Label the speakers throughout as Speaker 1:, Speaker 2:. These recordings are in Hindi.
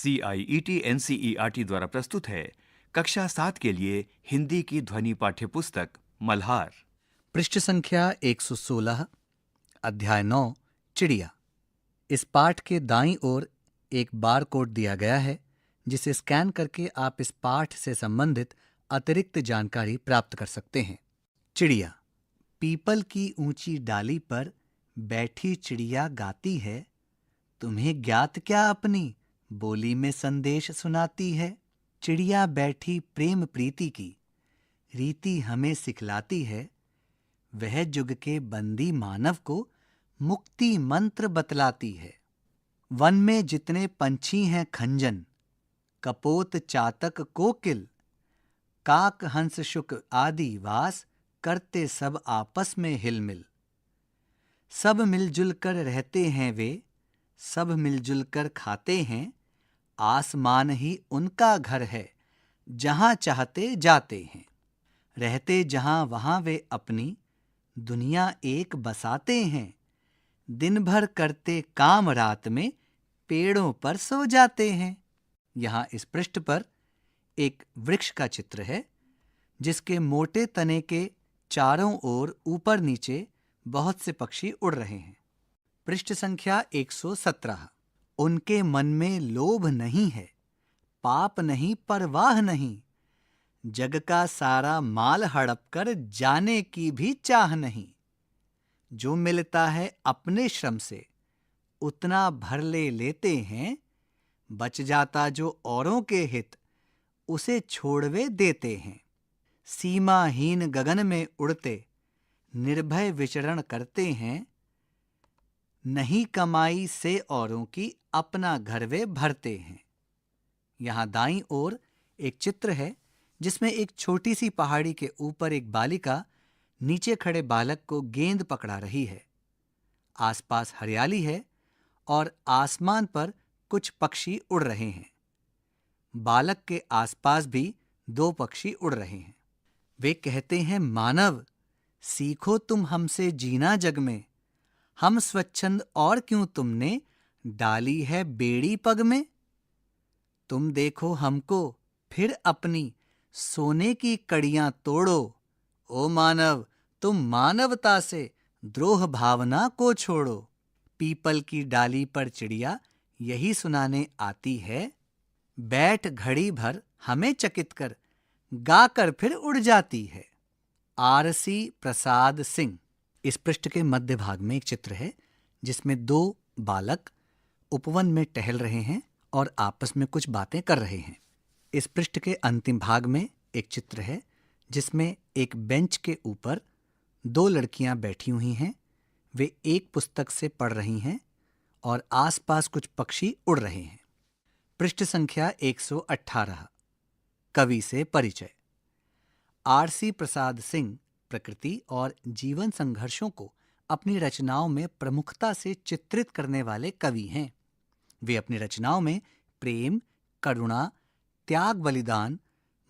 Speaker 1: CIET-NCERT द्वारा प्रस्तुत है कक्षा 7 के लिए हिंदी की ध्वनि पाठ्य पुस्तक मल्हार।
Speaker 2: पृष्ठ संख्या 116, अध्याय 9, चिड़िया। इस पाठ के दाईं ओर एक बार कोड दिया गया है, जिसे स्कैन करके आप इस पाठ से संबंधित अतिरिक्त जानकारी प्राप्त कर सकते हैं। चिड़िया। पीपल की ऊंची डाली पर बैठी चिड़िया गाती है, तुम्हें ज्ञात क्या अपनी बोली में संदेश सुनाती है। चिड़िया बैठी प्रेम प्रीति की रीति हमें सिखलाती है, वह जुग के बंदी मानव को मुक्ति मंत्र बतलाती है। वन में जितने पंछी हैं खंजन, कपोत चातक कोकिल, काक हंस शुक आदि वास करते सब आपस में हिलमिल। सब मिलजुल कर रहते हैं वे, सब मिलजुल कर खाते हैं, आसमान ही उनका घर है, जहां चाहते जाते हैं। रहते जहां वहां वे अपनी दुनिया एक बसाते हैं, दिन भर करते काम रात में पेड़ों पर सो जाते हैं। यहाँ इस पृष्ठ पर एक वृक्ष का चित्र है, जिसके मोटे तने के चारों ओर ऊपर नीचे बहुत से पक्षी उड़ रहे हैं। पृष्ठ संख्या 117। उनके मन में लोभ नहीं है, पाप नहीं, परवाह नहीं, जग का सारा माल हड़प कर जाने की भी चाह नहीं। जो मिलता है अपने श्रम से उतना भर ले लेते हैं, बच जाता जो औरों के हित उसे छोड़वे देते हैं। सीमाहीन गगन में उड़ते निर्भय विचरण करते हैं, नहीं कमाई से औरों की अपना घर वे भरते हैं। यहाँ दाईं ओर एक चित्र है, जिसमें एक छोटी सी पहाड़ी के ऊपर एक बालिका नीचे खड़े बालक को गेंद पकड़ा रही है। आसपास हरियाली है और आसमान पर कुछ पक्षी उड़ रहे हैं। बालक के आसपास भी 2 पक्षी उड़ रहे हैं। वे कहते हैं, मानव सीखो तुम हमसे जीना जग में, हम स्वच्छंद और क्यों तुमने डाली है बेड़ी पग में। तुम देखो हमको फिर अपनी सोने की कड़ियां तोड़ो, ओ मानव तुम मानवता से द्रोह भावना को छोड़ो। पीपल की डाली पर चिड़िया यही सुनाने आती है, बैठ घड़ी भर हमें चकित कर, गाकर फिर उड़ जाती है। आरसी प्रसाद सिंह। इस पृष्ठ के मध्य भाग में एक चित्र है, जिसमें 2 बालक उपवन में टहल रहे हैं और आपस में कुछ बातें कर रहे हैं। इस पृष्ठ के अंतिम भाग में एक चित्र है, जिसमें एक बेंच के ऊपर 2 लड़कियां बैठी हुई हैं। वे एक पुस्तक से पढ़ रही हैं और आसपास कुछ पक्षी उड़ रहे हैं। पृष्ठ संख्या 118। कवि से परिचय। आरसी प्रसाद सिंह प्रकृति और जीवन संघर्षों को अपनी रचनाओं में प्रमुखता से चित्रित करने वाले कवि हैं। वे अपनी रचनाओं में प्रेम, करुणा, त्याग, बलिदान,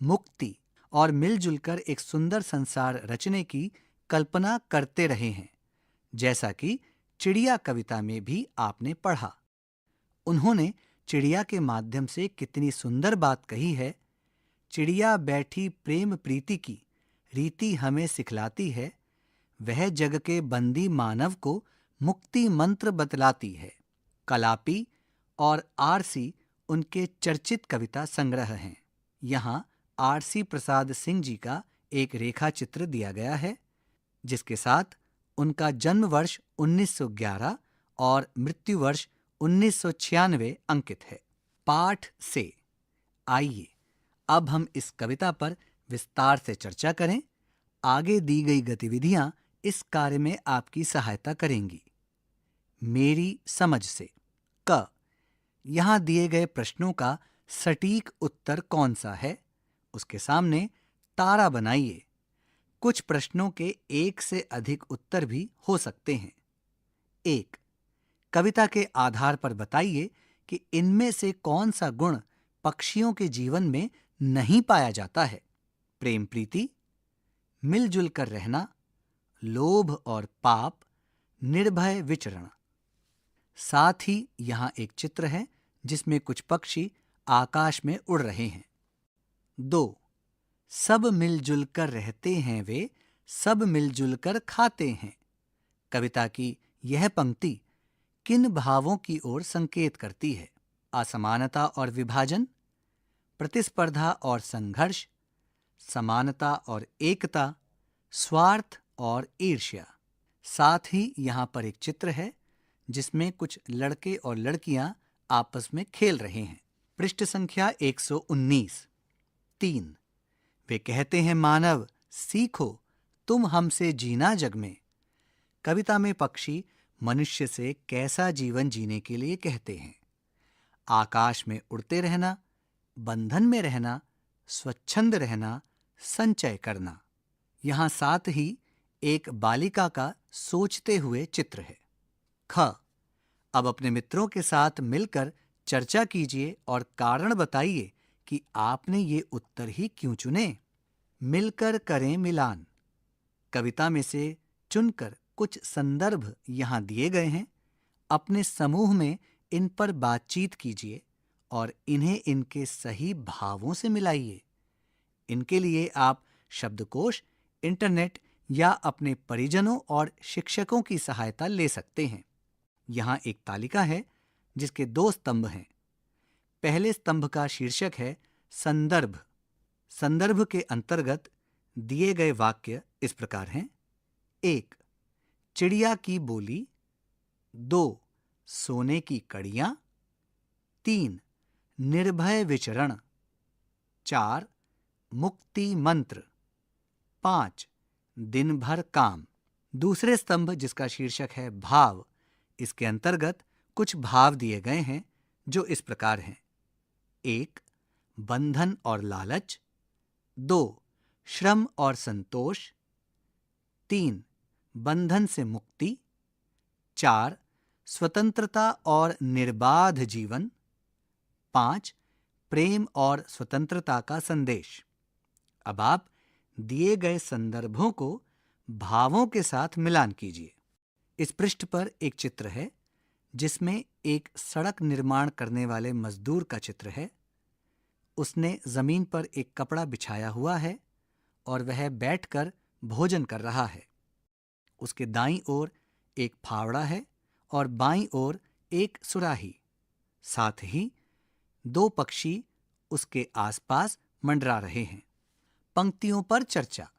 Speaker 2: मुक्ति और मिलजुल कर एक सुंदर संसार रचने की कल्पना करते रहे हैं, जैसा कि चिड़िया कविता में भी आपने पढ़ा। उन्होंने चिड़िया के माध्यम से कितनी सुंदर बात कही है। चिड़िया बैठी प्रेम प्रीति की रीति हमें सिखलाती है, वह जग के बंदी मानव को मुक्ति मंत्र बतलाती है। कलापी और आरसी उनके चर्चित कविता संग्रह हैं। यहाँ आरसी प्रसाद सिंह जी का एक रेखा चित्र दिया गया है, जिसके साथ उनका जन्म वर्ष 1911 और मृत्यु वर्ष 1996 अंकित है। पाठ से आइए अब हम इस कविता पर विस्तार से चर्चा करें। आगे दी गई गतिविधियां इस कार्य में आपकी सहायता करेंगी। मेरी समझ से। क, यहां दिए गए प्रश्नों का सटीक उत्तर कौन सा है, उसके सामने तारा बनाइए। कुछ प्रश्नों के 1 से अधिक उत्तर भी हो सकते हैं। 1. कविता के आधार पर बताइए कि इनमें से कौन सा गुण पक्षियों के जीवन में नहीं पाया जाता है। प्रेम प्रीति, मिलजुल कर रहना, लोभ और पाप, निर्भय विचरण। साथ ही यहाँ एक चित्र है, जिसमें कुछ पक्षी आकाश में उड़ रहे हैं। 2. सब मिलजुल कर रहते हैं वे, सब मिलजुल कर खाते हैं। कविता की यह पंक्ति किन भावों की ओर संकेत करती है? असमानता और विभाजन, प्रतिस्पर्धा और संघर्ष, समानता और एकता, स्वार्थ और ईर्ष्या। साथ ही यहाँ पर एक चित्र है जिसमें कुछ लड़के और लड़कियां आपस में खेल रहे हैं। पृष्ठ संख्या 119। 3. वे कहते हैं मानव सीखो, तुम हमसे जीना जग में। कविता में पक्षी मनुष्य से कैसा जीवन जीने के लिए कहते हैं? आकाश में उड़ते रहना, बंधन में रहना, स्वच्छंद रहना, संचय करना। यहाँ साथ ही एक बालिका का सोचते हुए चित्र है। ख. अब अपने मित्रों के साथ मिलकर चर्चा कीजिए और कारण बताइए कि आपने ये उत्तर ही क्यों चुने। मिलकर करें मिलान। कविता में से चुनकर कुछ संदर्भ यहाँ दिए गए हैं। अपने समूह में इन पर बातचीत कीजिए और इन्हें इनके सही भावों से मिलाइए। इनके लिए आप शब्दकोश, इंटरनेट या अपने परिजनों और शिक्षकों की सहायता ले सकते हैं। यहाँ एक तालिका है जिसके 2 स्तंभ हैं। पहले स्तंभ का शीर्षक है संदर्भ। संदर्भ के अंतर्गत दिए गए वाक्य इस प्रकार हैं। 1. चिड़िया की बोली। 2. सोने की कड़ियां। 3. निर्भय विचरण। 4. मुक्ति मंत्र। 5. दिन भर काम। दूसरे स्तंभ जिसका शीर्षक है भाव, इसके अंतर्गत कुछ भाव दिए गए हैं जो इस प्रकार हैं। 1. बंधन और लालच। 2. श्रम और संतोष। 3. बंधन से मुक्ति। 4. स्वतंत्रता और निर्बाध जीवन। 5. प्रेम और स्वतंत्रता का संदेश। अब आप दिए गए संदर्भों को भावों के साथ मिलान कीजिए। इस पृष्ठ पर एक चित्र है जिसमें एक सड़क निर्माण करने वाले मजदूर का चित्र है। उसने जमीन पर एक कपड़ा बिछाया हुआ है और वह बैठकर भोजन कर रहा है। उसके दाईं ओर एक फावड़ा है और बाईं ओर एक सुराही। साथ ही 2 पक्षी उसके आसपास मंडरा रहे हैं। पंक्तियों पर चर्चा।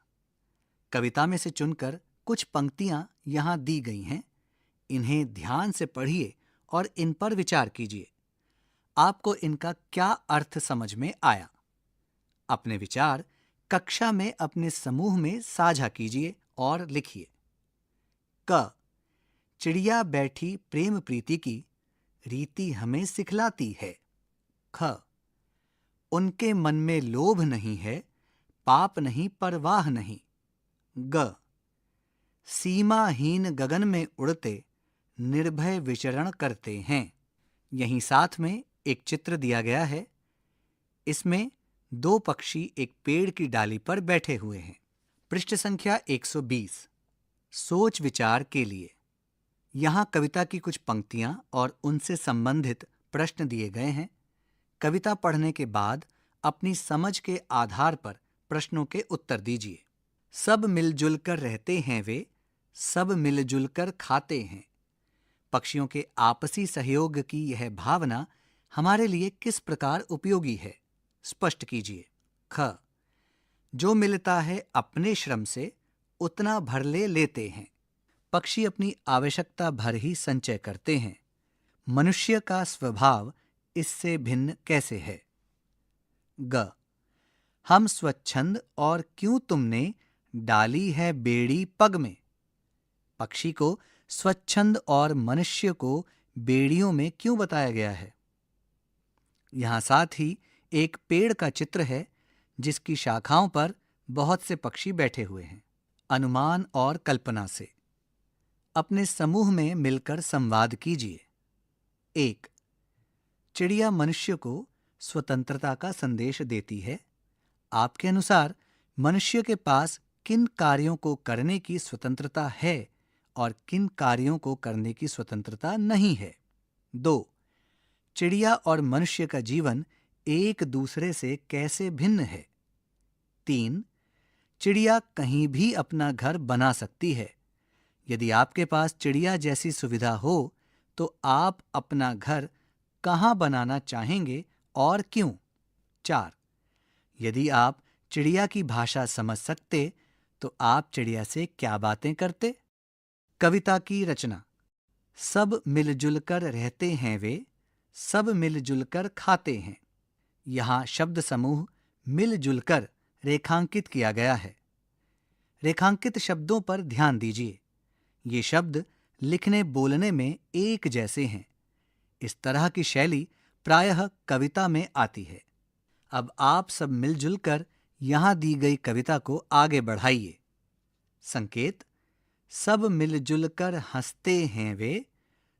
Speaker 2: कविता में से चुनकर कुछ पंक्तियां यहां दी गई हैं। इन्हें ध्यान से पढ़िए और इन पर विचार कीजिए। आपको इनका क्या अर्थ समझ में आया? अपने विचार कक्षा में अपने समूह में साझा कीजिए और लिखिए। क. चिड़िया बैठी प्रेम प्रीति की, रीति हमें सिखलाती है। ख. उनके मन में लोभ नहीं है, पाप नहीं परवाह नहीं। ग. सीमाहीन गगन में उड़ते, निर्भय विचरण करते हैं। यहीं साथ में एक चित्र दिया गया है। इसमें 2 पक्षी एक पेड़ की डाली पर बैठे हुए हैं। पृष्ठ संख्या 120। सोच विचार के लिए। यहाँ कविता की कुछ पंक्तियां और उनसे संबंधित प्रश्न दिए गए हैं। कविता पढ़ने के बाद अपनी समझ के आधार पर प्रश्नों के उत्तर दीजिए। सब मिलजुल कर रहते हैं वे, सब मिलजुल कर खाते हैं। पक्षियों के आपसी सहयोग की यह भावना हमारे लिए किस प्रकार उपयोगी है? स्पष्ट कीजिए। ख. जो मिलता है अपने श्रम से, उतना भर लेते हैं। पक्षी अपनी आवश्यकता भर ही संचय करते हैं। मनुष्य का स्वभाव इससे भिन्न कैसे है? ग. हम स्वच्छंद और क्यों तुमने डाली है बेड़ी पग में। पक्षी को स्वच्छंद और मनुष्य को बेड़ियों में क्यों बताया गया है? यहां साथ ही एक पेड़ का चित्र है जिसकी शाखाओं पर बहुत से पक्षी बैठे हुए हैं। अनुमान और कल्पना से अपने समूह में मिलकर संवाद कीजिए। 1. चिड़िया मनुष्य को स्वतंत्रता का संदेश देती है। आपके अनुसार मनुष्य के पास किन कार्यों को करने की स्वतंत्रता है और किन कार्यों को करने की स्वतंत्रता नहीं है? 2. चिड़िया और मनुष्य का जीवन एक दूसरे से कैसे भिन्न है। 3. चिड़िया कहीं भी अपना घर बना सकती है। यदि आपके पास चिड़िया जैसी सुविधा हो तो आप अपना घर कहाँ बनाना चाहेंगे और क्यों? 4. यदि आप चिड़िया की भाषा समझ सकते तो आप चिड़िया से क्या बातें करते? कविता की रचना। सब मिलजुल कर रहते हैं वे, सब मिलजुल कर खाते हैं। यहाँ शब्द समूह मिलजुल कर रेखांकित किया गया है। रेखांकित शब्दों पर ध्यान दीजिए। ये शब्द लिखने बोलने में एक जैसे हैं। इस तरह की शैली प्रायः कविता में आती है। अब आप सब मिलजुल कर यहाँ दी गई कविता को आगे बढ़ाइए। संकेत: सब मिलजुल कर हंसते हैं वे,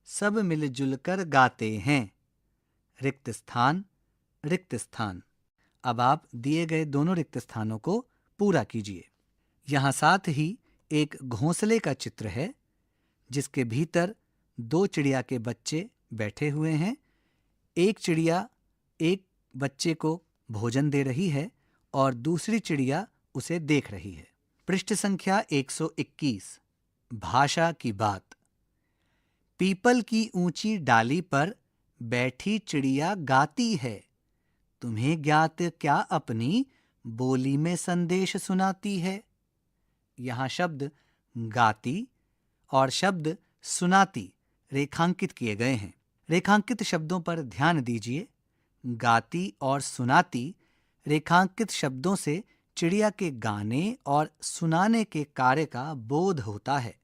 Speaker 2: सब मिलजुल कर गाते हैं। रिक्त स्थान, रिक्त स्थान। अब आप दिए गए दोनों रिक्त स्थानों को पूरा कीजिए। यहाँ साथ ही एक घोंसले का चित्र है जिसके भीतर 2 चिड़िया के बच्चे बैठे हुए हैं। एक चिड़िया एक बच्चे को भोजन दे रही है और दूसरी चिड़िया उसे देख रही है। पृष्ठ संख्या 121। भाषा की बात। पीपल की ऊंची डाली पर बैठी चिड़िया गाती है, तुम्हें ज्ञात क्या अपनी बोली में संदेश सुनाती है। यहाँ शब्द गाती और शब्द सुनाती रेखांकित किए गए हैं। रेखांकित शब्दों पर ध्यान दीजिए। गाती और सुनाती रेखांकित शब्दों से चिड़िया के गाने और सुनाने के कार्य का बोध होता है।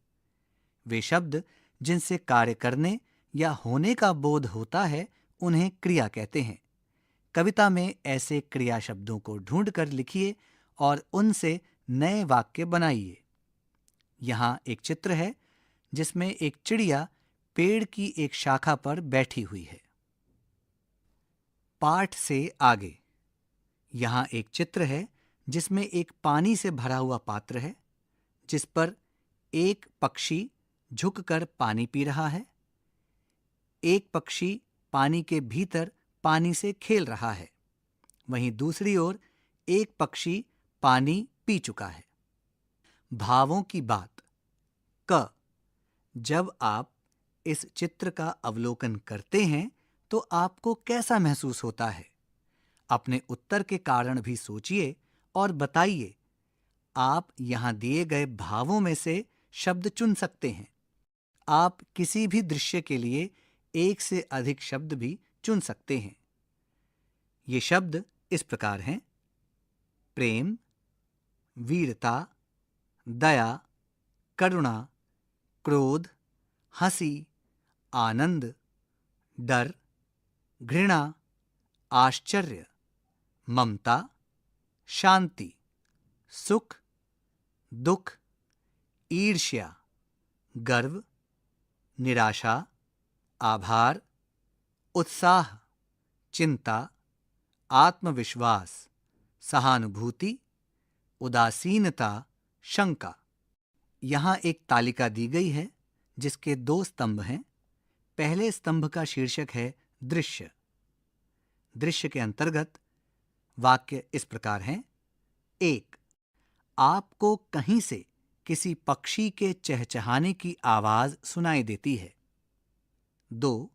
Speaker 2: वे शब्द जिनसे कार्य करने या होने का बोध होता है उन्हें क्रिया कहते हैं। कविता में ऐसे क्रिया शब्दों को ढूंढकर लिखिए और उनसे नए वाक्य बनाइए। यहाँ एक चित्र है जिसमें एक चिड़िया पेड़ की एक शाखा पर बैठी हुई है। पाठ से आगे। यहाँ एक चित्र है जिसमें एक पानी से भरा हुआ पात्र है जिस पर एक पक्षी झुककर पानी पी रहा है। एक पक्षी पानी के भीतर पानी से खेल रहा है, वहीं दूसरी ओर एक पक्षी पानी पी चुका है। भावों की बात। क। जब आप इस चित्र का अवलोकन करते हैं तो आपको कैसा महसूस होता है? अपने उत्तर के कारण भी सोचिए और बताइए। आप यहाँ दिए गए भावों में से शब्द चुन सकते हैं। आप किसी भी दृश्य के लिए एक से अधिक शब्द भी चुन सकते हैं। ये शब्द इस प्रकार हैं: प्रेम, वीरता, दया, करुणा, क्रोध, हंसी, आनंद, डर, घृणा, आश्चर्य, ममता, शांति, सुख, दुख, ईर्ष्या, गर्व, निराशा, आभार, उत्साह, चिंता, आत्मविश्वास, सहानुभूति, उदासीनता, शंका। यहाँ एक तालिका दी गई है जिसके 2 स्तंभ हैं। पहले स्तंभ का शीर्षक है दृश्य। दृश्य के अंतर्गत वाक्य इस प्रकार हैं: 1. आपको कहीं से किसी पक्षी के चहचहाने की आवाज सुनाई देती है। 2.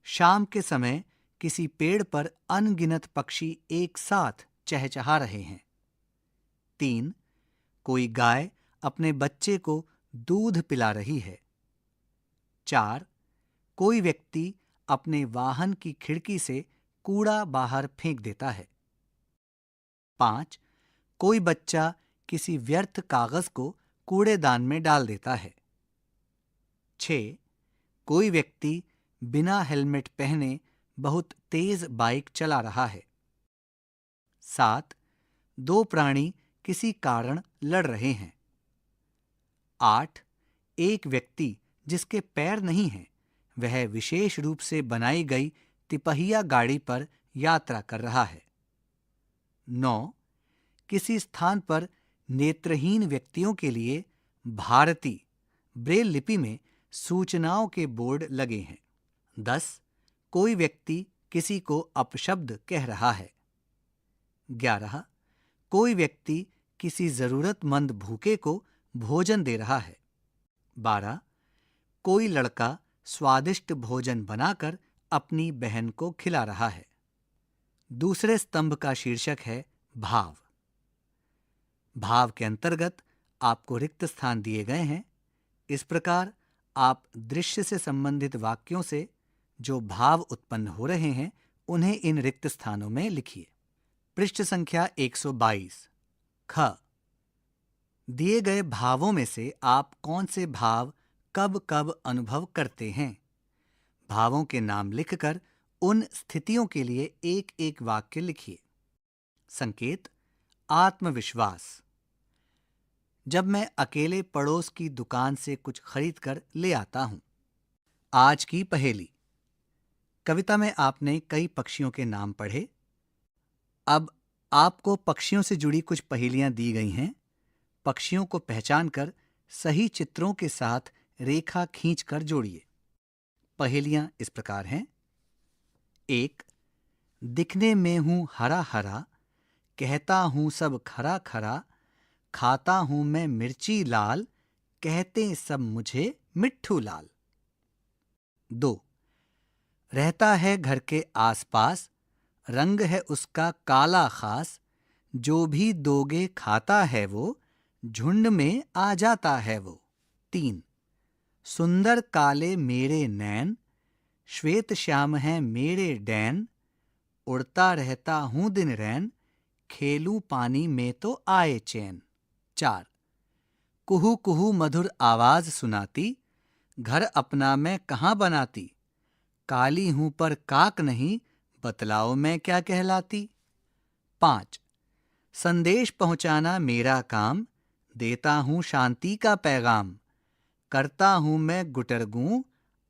Speaker 2: शाम के समय किसी पेड़ पर अनगिनत पक्षी एक साथ चहचहा रहे हैं। 3. कोई गाय अपने बच्चे को दूध पिला रही है। 4. कोई व्यक्ति अपने वाहन की खिड़की से कूड़ा बाहर फेंक देता है। 5. कोई बच्चा किसी व्यर्थ कागज को कूड़ेदान में डाल देता है। 6. कोई व्यक्ति बिना हेलमेट पहने बहुत तेज बाइक चला रहा है। 7. 2 प्राणी किसी कारण लड़ रहे हैं। 8. एक व्यक्ति जिसके पैर नहीं हैं, वह विशेष रूप से बनाई गई तिपहिया गाड़ी पर यात्रा कर रहा है। 9. किसी स्थान पर नेत्रहीन व्यक्तियों के लिए भारती ब्रेल लिपि में सूचनाओं के बोर्ड लगे हैं। 10. कोई व्यक्ति किसी को अपशब्द कह रहा है। 11. कोई व्यक्ति किसी जरूरतमंद भूखे को भोजन दे रहा है। 12. कोई लड़का स्वादिष्ट भोजन बनाकर अपनी बहन को खिला रहा है। दूसरे स्तंभ का शीर्षक है भाव। भाव के अंतर्गत आपको रिक्त स्थान दिए गए हैं। इस प्रकार आप दृश्य से संबंधित वाक्यों से जो भाव उत्पन्न हो रहे हैं उन्हें इन रिक्त स्थानों में लिखिए। पृष्ठ संख्या 122। ख। दिए गए भावों में से आप कौन से भाव कब कब अनुभव करते हैं? भावों के नाम लिखकर उन स्थितियों के लिए एक एक वाक्य लिखिए। संकेत: आत्मविश्वास। जब मैं अकेले पड़ोस की दुकान से कुछ खरीद कर ले आता हूं। आज की पहेली। कविता में आपने कई पक्षियों के नाम पढ़े। अब आपको पक्षियों से जुड़ी कुछ पहेलियां दी गई हैं। पक्षियों को पहचानकर सही चित्रों के साथ रेखा खींचकर जोड़िए। पहेलियां इस प्रकार हैं। 1. दिखने में हूं हरा हरा, कहता हूं सब खरा खरा, खाता हूं मैं मिर्ची लाल, कहते सब मुझे मिट्ठू लाल। 2. रहता है घर के आसपास, रंग है उसका काला खास, जो भी दोगे खाता है वो, झुंड में आ जाता है वो। 3. सुंदर काले मेरे नैन, श्वेत श्याम हैं मेरे डैन, उड़ता रहता हूं दिन रैन, खेलूं पानी में तो आए चैन। 4. कुहू कुहू मधुर आवाज सुनाती, घर अपना मैं कहां बनाती, काली हूं पर काक नहीं, बतलाओ मैं क्या कहलाती। 5. संदेश पहुंचाना मेरा काम, देता हूं शांति का पैगाम, करता हूं मैं गुटरगू,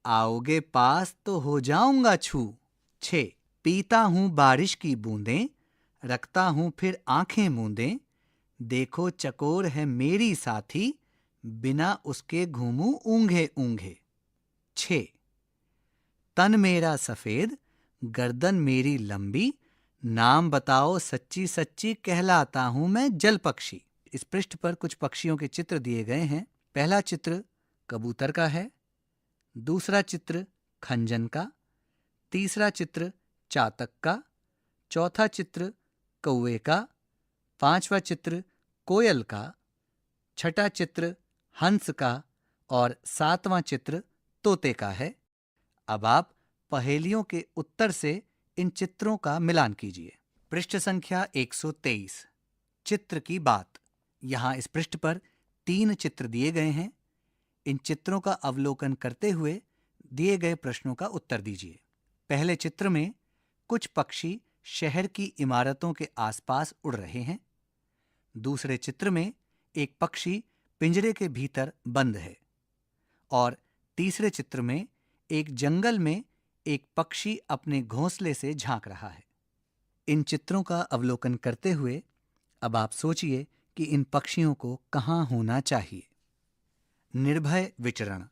Speaker 2: आओगे पास तो हो जाऊंगा छू। 6. पीता हूं बारिश की बूंदें, रखता हूं फिर आंखें मूंदें, देखो चकोर है मेरी साथी, बिना उसके घूमूं ऊंघे ऊंघे। 6. तन मेरा सफेद, गर्दन मेरी लंबी, नाम बताओ सच्ची सच्ची, कहलाता हूं मैं जल पक्षी। इस पृष्ठ पर कुछ पक्षियों के चित्र दिए गए हैं। पहला चित्र कबूतर का है, दूसरा चित्र खंजन का, तीसरा चित्र चातक का, चौथा चित्र कौवे का, पांचवा चित्र कोयल का, छठा चित्र हंस का और सातवां चित्र तोते का है। अब आप पहेलियों के उत्तर से इन चित्रों का मिलान कीजिए। पृष्ठ संख्या 123। चित्र की बात। यहाँ इस पृष्ठ पर 3 चित्र दिए गए हैं। इन चित्रों का अवलोकन करते हुए दिए गए प्रश्नों का उत्तर दीजिए। पहले चित्र में कुछ पक्षी शहर की इमारतों के आसपास उड़ रहे हैं। दूसरे चित्र में एक पक्षी पिंजरे के भीतर बंद है और तीसरे चित्र में एक जंगल में एक पक्षी अपने घोंसले से झांक रहा है। इन चित्रों का अवलोकन करते हुए अब आप सोचिए कि इन पक्षियों को कहाँ होना चाहिए। निर्भय विचरण।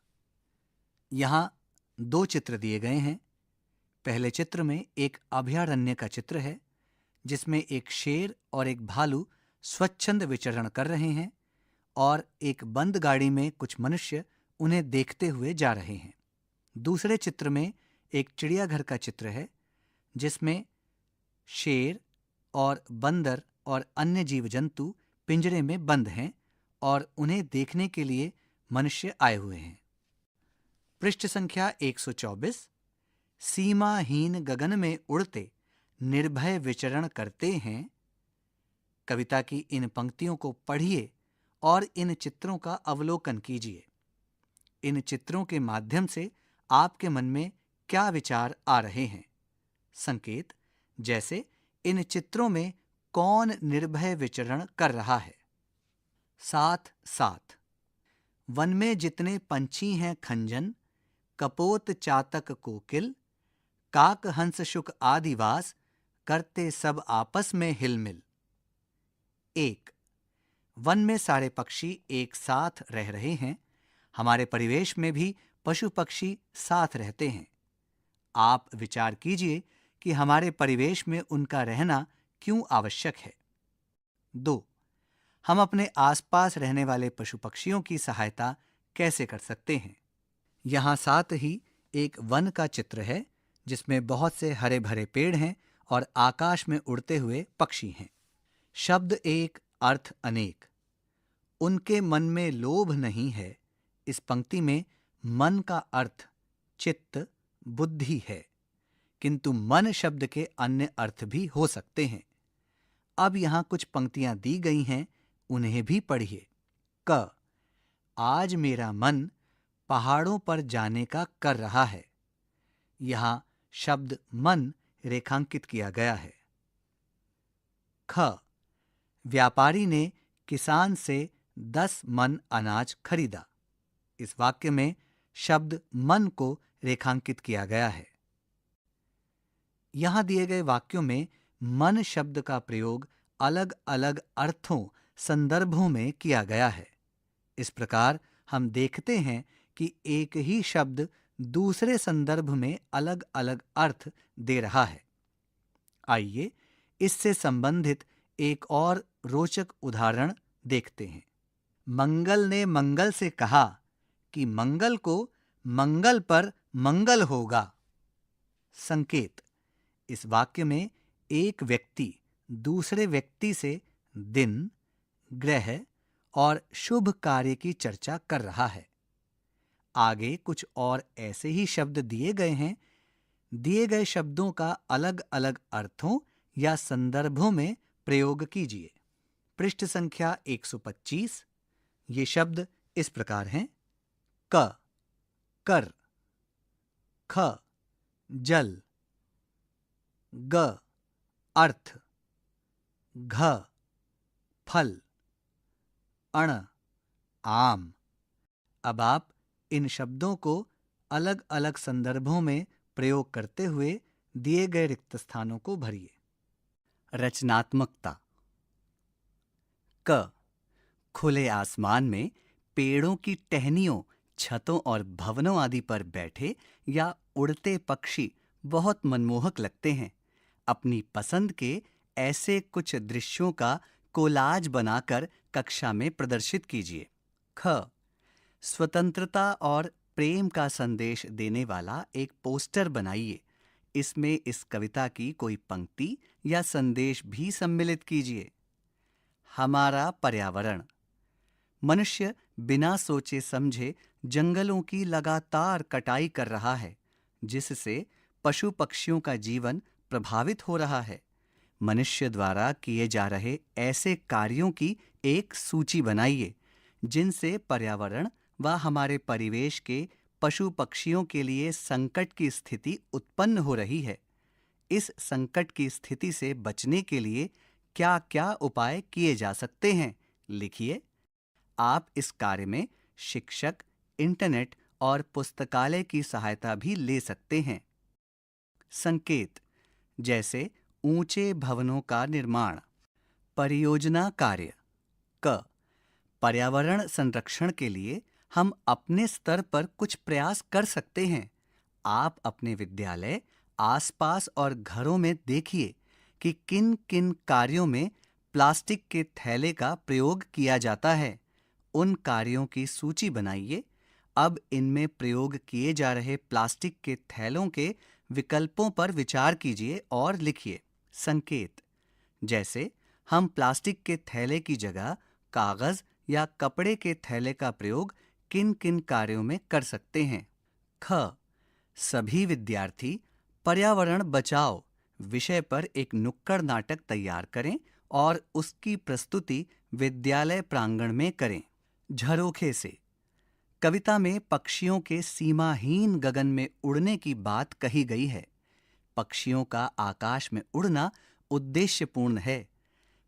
Speaker 2: यहाँ 2 चित्र दिए गए हैं। पहले चित्र में एक अभयारण्य का चित्र है जिसमें एक शेर और एक भालू स्वच्छंद विचरण कर रहे हैं और एक बंद गाड़ी में कुछ मनुष्य उन्हें देखते हुए जा रहे हैं। दूसरे चित्र में एक चिड़ियाघर का चित्र है जिसमें शेर और बंदर और अन्य जीव जंतु पिंजरे में बंद हैं और उन्हें देखने के लिए मनुष्य आए हुए हैं। पृष्ठ संख्या 124। सीमाहीन गगन में उड़ते निर्भय विचरण करते हैं। कविता की इन पंक्तियों को पढ़िए और इन चित्रों का अवलोकन कीजिए। इन चित्रों के माध्यम से आपके मन में क्या विचार आ रहे हैं? संकेत: जैसे इन चित्रों में कौन निर्भय विचरण कर रहा है? साथ साथ। वन में जितने पंछी हैं खंजन, कपोत चातक कोकिल, काक हंस शुक आदिवास, करते सब आपस में हिलमिल। 1. वन में सारे पक्षी एक साथ रह रहे हैं। हमारे परिवेश में भी पशु पक्षी साथ रहते हैं। आप विचार कीजिए कि हमारे परिवेश में उनका रहना क्यों आवश्यक है। 2. हम अपने आसपास रहने वाले पशु पक्षियों की सहायता कैसे कर सकते हैं। यहाँ साथ ही एक वन का चित्र है जिसमें बहुत से हरे भरे पेड़ हैं और आकाश में उड़ते हुए पक्षी हैं। शब्द एक, अर्थ अनेक। उनके मन में लोभ नहीं है। इस पंक्ति में मन का अर्थ चित्त, बुद्धि है, किंतु मन शब्द के अन्य अर्थ भी हो सकते हैं। अब यहाँ कुछ पंक्तियां दी गई हैं, उन्हें भी पढ़िए। क, आज मेरा मन पहाड़ों पर जाने का कर रहा है। यहाँ शब्द मन रेखांकित किया गया है। ख, व्यापारी ने किसान से 10 मन अनाज खरीदा। इस वाक्य में शब्द मन को रेखांकित किया गया है। यहां दिए गए वाक्यों में मन शब्द का प्रयोग अलग अलग अर्थों, संदर्भों में किया गया है। इस प्रकार हम देखते हैं कि एक ही शब्द दूसरे संदर्भ में अलग अलग अर्थ दे रहा है। आइए इससे संबंधित एक और रोचक उदाहरण देखते हैं। मंगल ने मंगल से कहा कि मंगल को मंगल पर मंगल होगा। संकेत, इस वाक्य में एक व्यक्ति दूसरे व्यक्ति से दिन, ग्रह और शुभ कार्य की चर्चा कर रहा है। आगे कुछ और ऐसे ही शब्द दिए गए हैं। दिए गए शब्दों का अलग अलग अर्थों या संदर्भों में प्रयोग कीजिए। पृष्ठ संख्या 125। ये शब्द इस प्रकार हैं। क, कर। ख, जल। ग, अर्थ। घ, फल। अण, आम। अब आप इन शब्दों को अलग अलग संदर्भों में प्रयोग करते हुए दिए गए रिक्त स्थानों को भरिए। रचनात्मकता। क, खुले आसमान में पेड़ों की टहनियों, छतों और भवनों आदि पर बैठे या उड़ते पक्षी बहुत मनमोहक लगते हैं। अपनी पसंद के ऐसे कुछ दृश्यों का कोलाज बनाकर कक्षा में प्रदर्शित कीजिए। ख, स्वतंत्रता और प्रेम का संदेश देने वाला एक पोस्टर बनाइए। इसमें इस कविता की कोई पंक्ति या संदेश भी सम्मिलित कीजिए। हमारा पर्यावरण। मनुष्य बिना सोचे समझे जंगलों की लगातार कटाई कर रहा है, जिससे पशु पक्षियों का जीवन प्रभावित हो रहा है। मनुष्य द्वारा किए जा रहे ऐसे कार्यों की एक सूची बनाइए जिनसे पर्यावरण व हमारे परिवेश के पशु पक्षियों के लिए संकट की स्थिति उत्पन्न हो रही है। इस संकट की स्थिति से बचने के लिए क्या क्या उपाय किए जा सकते हैं, लिखिए। आप इस कार्य में शिक्षक, इंटरनेट और पुस्तकालय की सहायता भी ले सकते हैं। संकेत, जैसे ऊंचे भवनों का निर्माण। परियोजना कार्य। क, पर्यावरण संरक्षण के लिए हम अपने स्तर पर कुछ प्रयास कर सकते हैं। आप अपने विद्यालय, आसपास और घरों में देखिए कि किन किन कार्यों में प्लास्टिक के थैले का प्रयोग किया जाता है। उन कार्यों की सूची बनाइए। अब इनमें प्रयोग किए जा रहे प्लास्टिक के थैलों के विकल्पों पर विचार कीजिए और लिखिए। संकेत, जैसे हम प्लास्टिक के थैले की जगह कागज या कपड़े के थैले का प्रयोग किन किन कार्यों में कर सकते हैं। ख, सभी विद्यार्थी पर्यावरण बचाओ विषय पर एक नुक्कड़ नाटक तैयार करें और उसकी प्रस्तुति विद्यालय प्रांगण में करें। झरोखे से। कविता में पक्षियों के सीमाहीन गगन में उड़ने की बात कही गई है। पक्षियों का आकाश में उड़ना उद्देश्यपूर्ण है।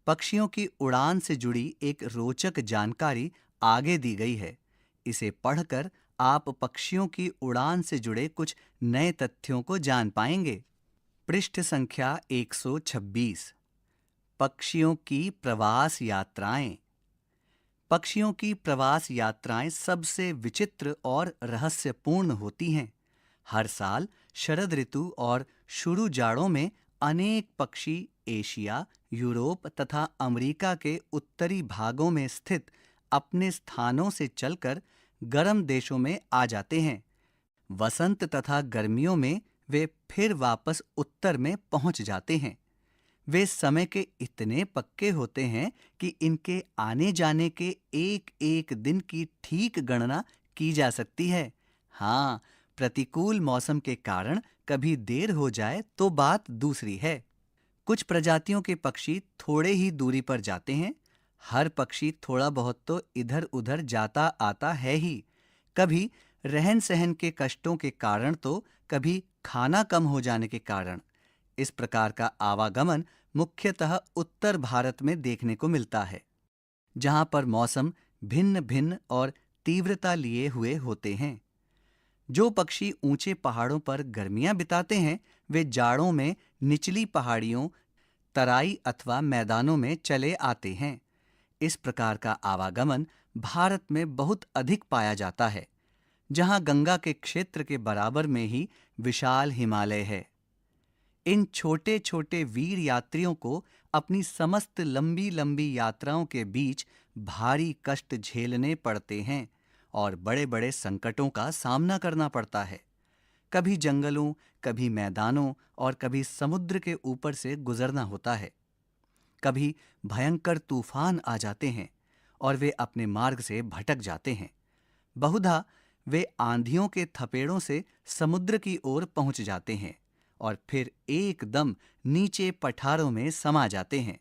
Speaker 2: पक्षियों की उड़ान से जुड़ी एक रोचक जानकारी आगे दी गई है। इसे पढ़कर आप पक्षियों की उड़ान से जुड़े कुछ नए तथ्यों को जान पाएंगे। पृष्ठ संख्या 126। पक्षियों की प्रवास यात्राएं। पक्षियों की प्रवास यात्राएं सबसे विचित्र और रहस्यपूर्ण होती हैं। हर साल शरद ऋतु और शुरू जाड़ों में अनेक पक्षी एशिया, यूरोप तथा अमेरिका के उत्तरी भागों में स्थित अपने स्थानों से चलकर गर्म देशों में आ जाते हैं। वसंत तथा गर्मियों में वे फिर वापस उत्तर में पहुंच जाते हैं। वे समय के इतने पक्के होते हैं कि इनके आने जाने के एक एक दिन की ठीक गणना की जा सकती है। हाँ, प्रतिकूल मौसम के कारण कभी देर हो जाए तो बात दूसरी है। कुछ प्रजातियों के पक्षी थोड़े ही दूरी पर जाते हैं। हर पक्षी थोड़ा बहुत तो इधर उधर जाता आता है ही। कभी रहन सहन के कष्टों के कारण तो कभी खाना कम हो जाने के कारण। इस प्रकार का आवागमन मुख्यतः उत्तर भारत में देखने को मिलता है, जहां पर मौसम भिन्न भिन्न और तीव्रता लिए हुए होते हैं। जो पक्षी ऊंचे पहाड़ों पर गर्मियां बिताते हैं, वे जाड़ों में निचली पहाड़ियों, तराई अथवा मैदानों में चले आते हैं। इस प्रकार का आवागमन भारत में बहुत अधिक पाया जाता है, जहां गंगा के क्षेत्र के बराबर में ही विशाल हिमालय है। इन छोटे छोटे वीर यात्रियों को अपनी समस्त लंबी लंबी यात्राओं के बीच भारी कष्ट झेलने पड़ते हैं और बड़े बड़े संकटों का सामना करना पड़ता है। कभी जंगलों, कभी मैदानों और कभी समुद्र के ऊपर से गुजरना होता है। कभी भयंकर तूफान आ जाते हैं और वे अपने मार्ग से भटक जाते हैं। बहुधा वे आंधियों के थपेड़ों से समुद्र की ओर पहुंच जाते हैं और फिर एकदम नीचे पठारों में समा जाते हैं।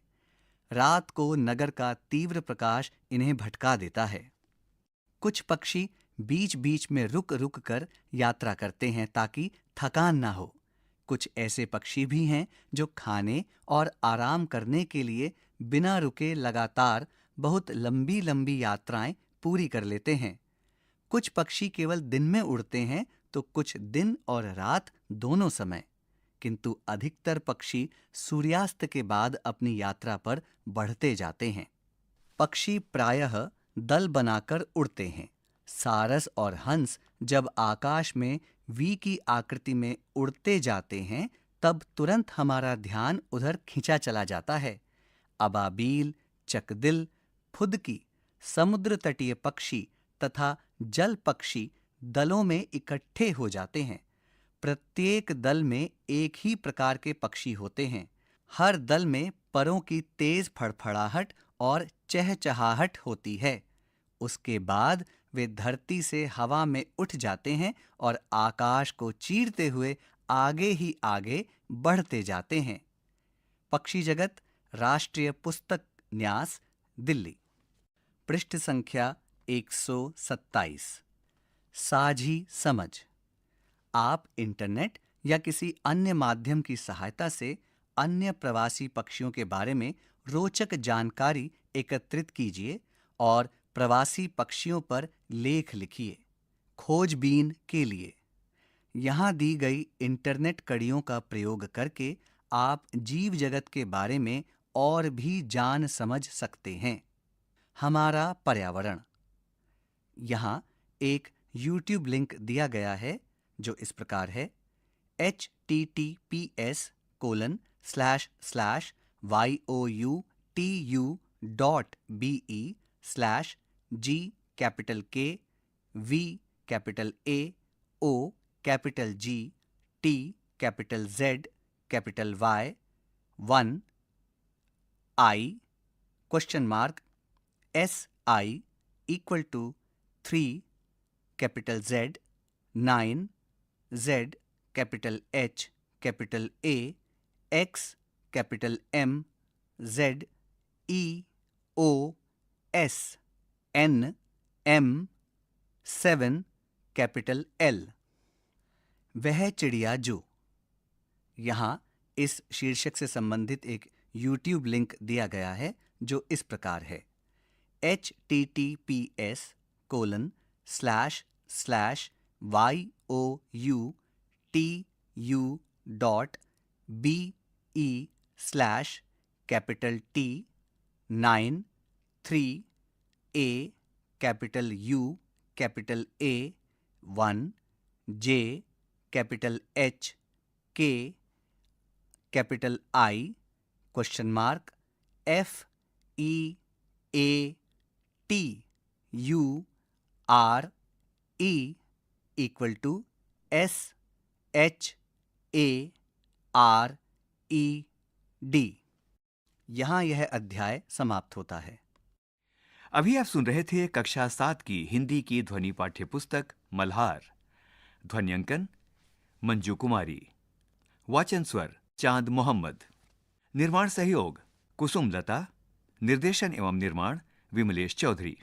Speaker 2: रात को नगर का तीव्र प्रकाश इन्हें भटका देता है। कुछ पक्षी बीच बीच में रुक रुक कर यात्रा करते हैं ताकि थकान ना हो। कुछ ऐसे पक्षी भी हैं जो खाने और आराम करने के लिए बिना रुके लगातार बहुत लंबी लंबी यात्राएं पूरी कर लेते हैं। कुछ पक्षी केवल दिन में उड़ते हैं तो कुछ दिन और रात दोनों समय, किंतु अधिकतर पक्षी सूर्यास्त के बाद अपनी यात्रा पर बढ़ते जाते हैं। पक्षी प्रायः दल बनाकर उड़ते हैं। सारस और हंस जब आकाश में वी की आकृति में उड़ते जाते हैं, तब तुरंत हमारा ध्यान उधर खींचा चला जाता है। अबाबील, चकदिल, फुदकी, समुद्र तटीय पक्षी तथा जल पक्षी दलों में इकट्ठे हो जाते हैं। प्रत्येक दल में एक ही प्रकार के पक्षी होते हैं। हर दल में परों की तेज फड़फड़ाहट और चहचहाहट होती है। उसके बाद वे धरती से हवा में उठ जाते हैं और आकाश को चीरते हुए आगे ही आगे बढ़ते जाते हैं। पक्षी जगत, राष्ट्रीय पुस्तक न्यास, दिल्ली। पृष्ठ संख्या 127। साझी समझ। आप इंटरनेट या किसी अन्य माध्यम की सहायता से अन्य प्रवासी पक्षियों के बारे में रोचक जानकारी एकत्रित कीजिए और प्रवासी पक्षियों पर लेख लिखिए। खोजबीन के लिए यहाँ दी गई इंटरनेट कड़ियों का प्रयोग करके आप जीव जगत के बारे में और भी जान समझ सकते हैं। हमारा पर्यावरण। यहाँ एक YouTube लिंक दिया गया है जो इस प्रकार है: HTTPS://YOUTUBE/L। वह चिड़िया जो। यहाँ इस शीर्षक से संबंधित एक YouTube लिंक दिया गया है जो इस प्रकार है: https://YOUTU.BE/T9(3)A(A)1J capital H, K, capital I, question mark, F, E, A, T, U, R, E equal to S, H, A, R, E, D। यहाँ यह अध्याय समाप्त होता है।
Speaker 1: अभी आप सुन रहे थे कक्षा 7 की हिंदी की ध्वनि पाठ्य पुस्तक मल्हार। ध्वन्यांकन मंजू कुमारी। वाचन स्वर चांद मोहम्मद। निर्माण सहयोग कुसुम लता। निर्देशन एवं निर्माण विमलेश चौधरी।